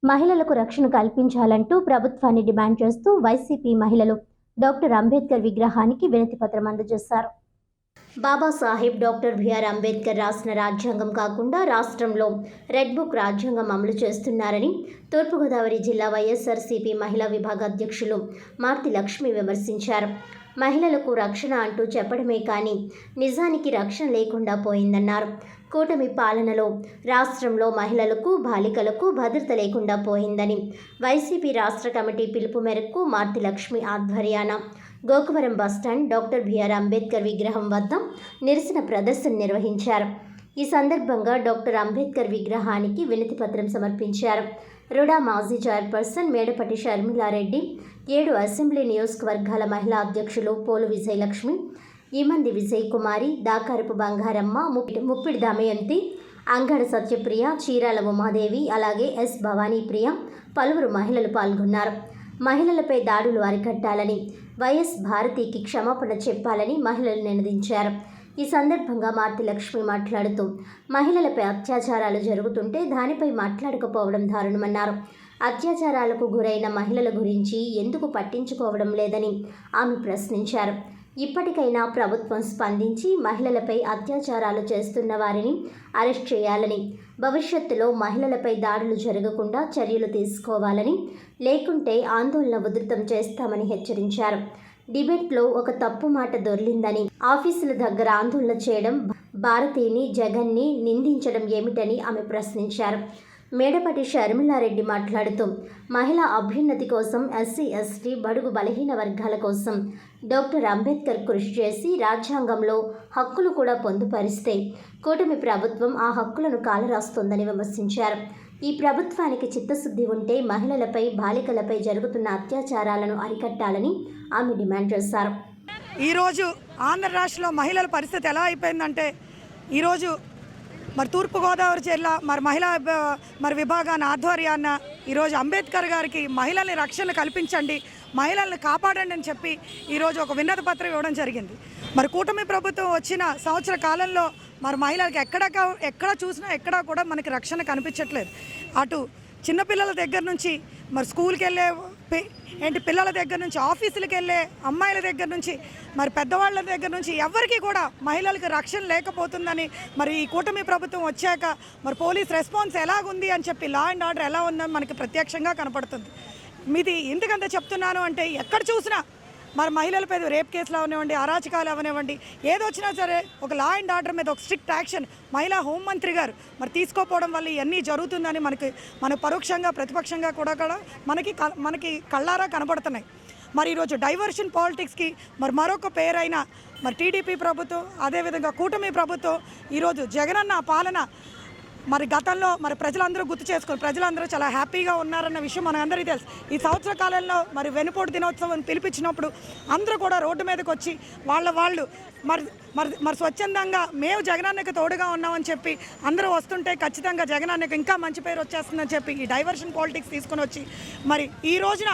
మహిళలకు రక్షణ కల్పించాలంటూ ప్రభుత్వాన్ని డిమాండ్ చేస్తూ వైసీపీ మహిళలు డాక్టర్ అంబేద్కర్ విగ్రహానికి వినతి పత్రం అందజేశారు. బాబాసాహెబ్ డాక్టర్ బిఆర్ అంబేద్కర్ రాసిన రాజ్యాంగం కాకుండా రాష్ట్రంలో రెడ్ బుక్ రాజ్యాంగం అమలు చేస్తున్నారని తూర్పుగోదావరి జిల్లా వైఎస్ఆర్సీపీ మహిళా విభాగ అధ్యక్షులు మార్తి లక్ష్మి విమర్శించారు. మహిళలకు రక్షణ అంటూ చెప్పడమే కానీ నిజానికి రక్షణ లేకుండా పోయిందన్నారు. కూటమి పాలనలో రాష్ట్రంలో మహిళలకు బాలికలకు భద్రత లేకుండా పోయిందని వైసీపీ రాష్ట్ర కమిటీ పిలుపు మేరకు మార్తి లక్ష్మి ఆధ్వర్యాన Gokavaram bus stand doctor B R Ambedkar విగ్రహం వద్ద నిరసన ప్రదర్శన నిర్వహించారు. ఈ సందర్భంగా డాక్టర్ అంబేద్కర్ విగ్రహానికి వినతి పత్రం సమర్పించారు. రుడా మాజీ చైర్పర్సన్ మేడపటి షర్మిలారెడ్డి, 7 అసెంబ్లీ నియోజకవర్గాల మహిళా అధ్యక్షులు పోలు విజయలక్ష్మి, ఈమంది విజయ్ కుమారి, దాకారపు బంగారమ్మ, ముప్పిడి దమయంతి, అంగడ సత్యప్రియ, చీరాల ఉమాదేవి, అలాగే ఎస్ భవానీప్రియ పలువురు మహిళలు పాల్గొన్నారు. మహిళలపై దాడులు అరికట్టాలని, వైఎస్ భారతికి క్షమాపణ చెప్పాలని మహిళలు నినదించారు. ఈ సందర్భంగా మార్తి లక్ష్మి మాట్లాడుతూ మహిళలపై అత్యాచారాలు జరుగుతుంటే దానిపై మాట్లాడకపోవడం దారుణమన్నారు. అత్యాచారాలకు గురైన మహిళల గురించి ఎందుకు పట్టించుకోవడం లేదని ఆమె ప్రశ్నించారు. ఇప్పటికైనా ప్రభుత్వం స్పందించి మహిళలపై అత్యాచారాలు చేస్తున్న వారిని అరెస్ట్ చేయాలని, భవిష్యత్తులో మహిళలపై దాడులు జరగకుండా చర్యలు తీసుకోవాలని, లేకుంటే ఆందోళన ఉధృతం చేస్తామని హెచ్చరించారు. డిబేట్లో ఒక తప్పు మాట దొర్లిందని, ఆఫీసుల దగ్గర ఆందోళన చేయడం, భారతిని జగన్ని నిందించడం ఏమిటని ఆమె ప్రశ్నించారు. మేడపటి షర్మిలారెడ్డి మాట్లాడుతూ మహిళా అభ్యున్నతి కోసం, ఎస్సీ ఎస్టీ బడుగు బలహీన వర్గాల కోసం డాక్టర్ అంబేద్కర్ కృషి చేసి రాజ్యాంగంలో హక్కులు కూడా పొందుపరిస్తే కూటమి ప్రభుత్వం ఆ హక్కులను కాలరాస్తోందని విమర్శించారు. ఈ ప్రభుత్వానికి చిత్తశుద్ధి ఉంటే మహిళలపై బాలికలపై జరుగుతున్న అత్యాచారాలను అరికట్టాలని ఆమె డిమాండ్ చేశారు. ఈరోజు ఆంధ్ర రాష్ట్రంలో మహిళల పరిస్థితి ఎలా అయిపోయిందంటే, ఈరోజు తూర్పుగోదావరి జిల్లా మహిళా విభాగాన్ని ఆధ్వర్యాన ఈరోజు అంబేద్కర్ గారికి మహిళల్ని రక్షణ కల్పించండి, మహిళల్ని కాపాడండి అని చెప్పి ఈరోజు ఒక వినతి పత్రం ఇవ్వడం జరిగింది. కూటమి ప్రభుత్వం వచ్చిన సంవత్సర కాలంలో మహిళలకు ఎక్కడ చూసినా ఎక్కడా కూడా మనకి రక్షణ కనిపించట్లేదు. అటు చిన్నపిల్లల దగ్గర నుంచి స్కూల్కి వెళ్ళే పిల్లల దగ్గర నుంచి, ఆఫీసులకు వెళ్ళే అమ్మాయిల దగ్గర నుంచి, పెద్దవాళ్ళ దగ్గర నుంచి ఎవరికి కూడా మహిళలకు రక్షణ లేకపోతుందని ఈ కూటమి ప్రభుత్వం వచ్చాక పోలీస్ రెస్పాన్స్ ఎలాగుంది అని చెప్పి, లా అండ్ ఆర్డర్ ఎలా ఉందని మనకి ప్రత్యక్షంగా కనపడుతుంది. మీది ఎందుకంత చెప్తున్నాను అంటే, ఎక్కడ చూసినా మహిళలపై రేప్ కేసులు అవనివ్వండి, అరాచకాలు అవనివ్వండి, ఏదొచ్చినా సరే ఒక లా అండ్ ఆర్డర్ మీద ఒక స్ట్రిక్ట్ యాక్షన్ మహిళా హోంమంత్రి గారు మర్తిసుకోపోవడం వల్ల ఇవన్నీ జరుగుతుందని మన పరోక్షంగా ప్రతిపక్షంగా కూడా మనకి కళ్ళారా కనబడుతున్నాయి. ఈరోజు డైవర్షన్ పాలిటిక్స్కి మరొక పేరైన టీడీపీ ప్రభుత్వం, అదేవిధంగా కూటమి ప్రభుత్వం ఈరోజు జగనన్న పాలన గతంలో ప్రజలందరూ గుర్తు చేసుకొని ప్రజలందరూ చాలా హ్యాపీగా ఉన్నారన్న విషయం మనందరికీ తెలుసు. ఈ సంవత్సర కాలంలో వెనుపోటు దినోత్సవం పిలిపించినప్పుడు అందరూ కూడా రోడ్డు మీదకి వచ్చి వాళ్ళు స్వచ్ఛందంగా మేము జగనన్నకి తోడుగా ఉన్నామని చెప్పి అందరూ వస్తుంటే ఖచ్చితంగా జగనన్నకి ఇంకా మంచి పేరు వచ్చేస్తుందని చెప్పి ఈ డైవర్షన్ పాలిటిక్స్ తీసుకొని వచ్చి ఈ రోజున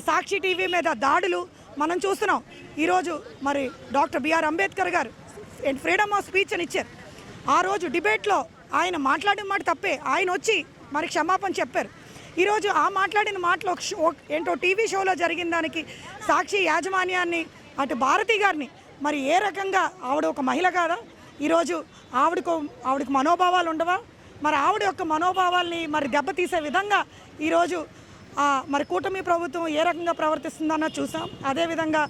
సాక్షి టీవీ మీద దాడులు మనం చూస్తున్నాం. ఈరోజు డాక్టర్ బిఆర్ అంబేద్కర్ గారు ఫ్రీడమ్ ఆఫ్ స్పీచ్ అని ఇచ్చారు. ఆ రోజు డిబేట్లో ఆయన మాట్లాడిన మాట తప్పే, ఆయన వచ్చి క్షమాపణ చెప్పారు. ఈరోజు ఆ మాట్లాడిన మాటలో ఏంటో టీవీ షోలో జరిగిన దానికి సాక్షి యాజమాన్యాన్ని, అటు భారతి గారిని ఏ రకంగా, ఆవిడ ఒక మహిళ కాదా? ఈరోజు ఆవిడకు మనోభావాలు ఉండవా? ఆవిడ యొక్క మనోభావాల్ని దెబ్బతీసే విధంగా ఈరోజు కూటమి ప్రభుత్వం ఏ రకంగా ప్రవర్తిస్తుందన్న చూసాం. అదేవిధంగా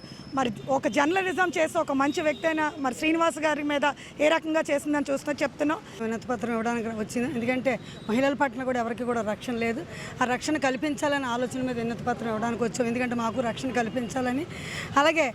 ఒక జర్నలిజం చేసి ఒక మంచి వ్యక్తి అయిన శ్రీనివాస్ గారి మీద ఏ రకంగా చేసిందని చెప్తున్నాం. వినతి పత్రం ఇవ్వడానికి వచ్చింది. ఎందుకంటే మహిళల పట్ల కూడా ఎవరికి కూడా రక్షణ లేదు. ఆ రక్షణ కల్పించాలనే ఆలోచన మీద వినతి పత్రం ఇవ్వడానికి వచ్చాం. ఎందుకంటే మాకు రక్షణ కల్పించాలని. అలాగే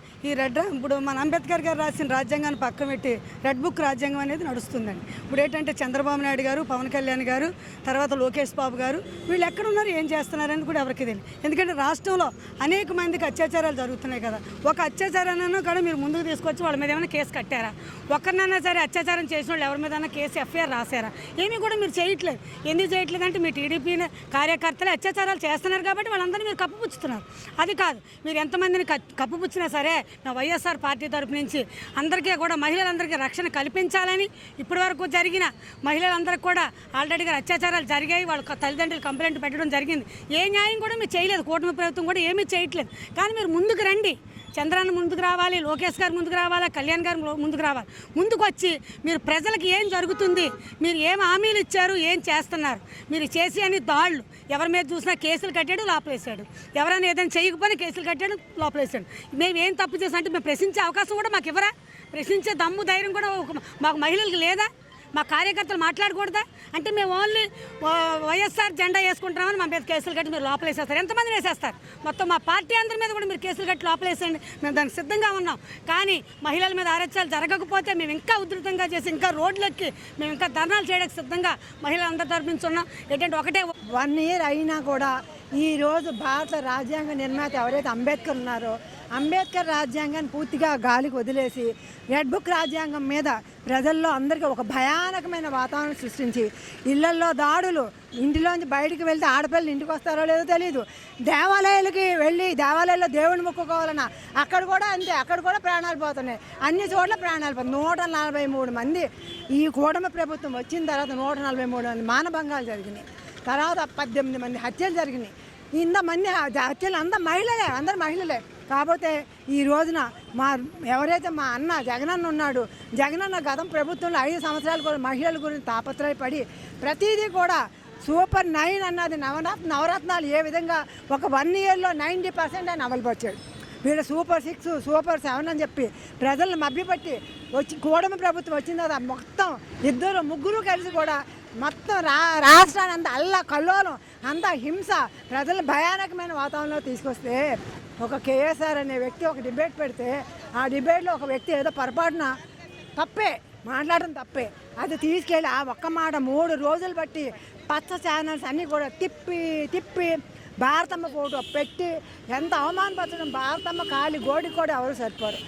ఇప్పుడు మన అంబేద్కర్ గారు రాసిన రాజ్యాంగాన్ని పక్కన పెట్టి రెడ్ బుక్ రాజ్యాంగం అనేది నడుస్తుందండి. ఇప్పుడు ఏంటంటే చంద్రబాబు నాయుడు గారు, పవన్ కళ్యాణ్ గారు, తర్వాత లోకేష్ బాబు గారు వీళ్ళు ఎక్కడున్నారు, ఏం చేస్తున్నారని కూడా ఎవరికి తెలియదు. ఎందుకంటే రాష్ట్రంలో అనేక మందికి అత్యాచారాలు జరుగుతున్నాయి కదా. ఒక అత్యాచారాన్ని కూడా మీరు ముందుకు తీసుకొచ్చి వాళ్ళ మీద ఏమైనా కేసు కట్టారా? ఒక్కరినైనా సరే అత్యాచారం చేసిన వాళ్ళు ఎవరి మీద కేసు ఎఫ్ఐఆర్ రాశారా? ఏమీ కూడా మీరు చేయట్లేదు. ఎందుకు చేయట్లేదు అంటే మీ టీడీపీ కార్యకర్తలు అత్యాచారాలు చేస్తున్నారు కాబట్టి వాళ్ళందరినీ మీరు కప్పుపుచ్చుతున్నారు. అది కాదు, మీరు ఎంతమందిని కప్పుపుచ్చినా సరే మా వైఎస్ఆర్ పార్టీ తరపు నుంచి అందరికీ కూడా మహిళలందరికీ రక్షణ కల్పించాలని ఇప్పటివరకు జరిగిన మహిళలందరికీ కూడా ఆల్రెడీగా అత్యాచారాలు జరిగాయి. వాళ్ళ తల్లిదండ్రులు కంప్లైంట్ పెట్టడం జరిగింది. ఏ న్యాయం కూడా మీరు చేయలేదు. కూటమి ప్రభుత్వం కూడా ఏమీ చేయట్లేదు. కానీ మీరు ముందుకు రండి. చంద్రన్న ముందుకు రావాలి, లోకేష్ గారు ముందుకు రావాలి, కళ్యాణ్ గారు ముందుకు రావాలి. ముందుకు వచ్చి మీరు ప్రజలకు ఏం జరుగుతుంది, మీరు ఏం హామీలు ఇచ్చారు, ఏం చేస్తున్నారు, మీరు చేసి అని దాళ్ళు ఎవరి మీద చూసినా కేసులు కట్టాడు, లోపలేసాడు. ఎవరైనా ఏదైనా చేయకపోయినా కేసులు కట్టాడు, లోపలేసాడు. మేము ఏం తప్పు చేసాం అంటే మేము ప్రశ్నించే అవకాశం కూడా మాకు ఇవ్వరా? ప్రశ్నించే దమ్ము ధైర్యం కూడా మాకు మహిళలకు లేదా? మా కార్యకర్తలు మాట్లాడకూడదా? అంటే మేము ఓన్లీ వైఎస్ఆర్ జెండా వేసుకుంటామని మా మీద కేసులు కట్టి మీరు లోపలేసేస్తారు. ఎంతమంది వేసేస్తారు? మొత్తం మా పార్టీ అందరి మీద కూడా మీరు కేసులు కట్టి లోపలేసేయండి. మేము దానికి సిద్ధంగా ఉన్నాం. కానీ మహిళల మీద అరెస్టాలు జరగకపోతే మేము ఇంకా ఉధృతంగా చేసి ఇంకా రోడ్లెక్కి మేము ఇంకా ధర్నాలు చేయడానికి సిద్ధంగా మహిళలందరి తరపు నుంచి ఉన్నాం. ఏంటంటే ఒకటే 1 ఇయర్ అయినా కూడా ఈరోజు భారత రాజ్యాంగ నిర్మాత ఎవరైతే అంబేద్కర్ ఉన్నారో అంబేద్కర్ రాజ్యాంగాన్ని పూర్తిగా గాలికి వదిలేసి రెడ్ బుక్ రాజ్యాంగం మీద ప్రజల్లో అందరికీ ఒక భయానకమైన వాతావరణం సృష్టించి ఇళ్లల్లో దాడులు, ఇంటిలోంచి బయటికి వెళ్తే ఆడపిల్లలు ఇంటికి వస్తారో లేదో తెలియదు, దేవాలయాలకి వెళ్ళి దేవాలయాల్లో దేవుని మొక్కుకోవాలన్నా అక్కడ కూడా అంతే, అక్కడ కూడా ప్రాణాలు పోతున్నాయి. అన్ని చోట్ల ప్రాణాలు పోతున్నాయి. 143 మంది ఈ కూటమి ప్రభుత్వం వచ్చిన తర్వాత 143 మంది మానభంగాలు జరిగినాయి. తర్వాత 18 మంది హత్యలు జరిగినాయి. ఇంతమంది హత్యలు అందరు మహిళలే. కాకపోతే ఈ రోజున ఎవరైతే మా అన్న జగనన్న ఉన్నాడు, జగనన్న గతం ప్రభుత్వంలో 5 సంవత్సరాలు కూడా మహిళల గురించి తాపత్రయపడి ప్రతిదీ కూడా సూపర్ 9 అన్నది నవరత్నాలు ఏ విధంగా ఒక 1 ఇయర్లో 90% ఆయన అమలుపరిచాడు. వీళ్ళు సూపర్ 6, సూపర్ 7 అని చెప్పి ప్రజలను మభ్యపెట్టి కూటమి ప్రభుత్వం వచ్చిన తర్వాత మొత్తం 2, 3 కలిసి కూడా మొత్తం రాష్ట్రాన్ని అంత కల్లోలం, అంత హింస, ప్రజలు భయానకమైన వాతావరణంలో తీసుకొస్తే ఒక కేఎస్ఆర్ అనే వ్యక్తి ఒక డిబేట్ పెడితే ఆ డిబేట్లో ఒక వ్యక్తి ఏదో పొరపాటున మాట్లాడడం తప్పే, అది తీసుకెళ్ళి ఆ ఒక్క మాట 3 రోజులు బట్టి పచ్చ ఛానల్స్ అన్నీ కూడా తిప్పి భారతమ్మ ఫోటో పెట్టి ఎంత అవమానపరచడం. భారతమ్మ కాలి గోడి కూడా ఎవరు సరిపోరు.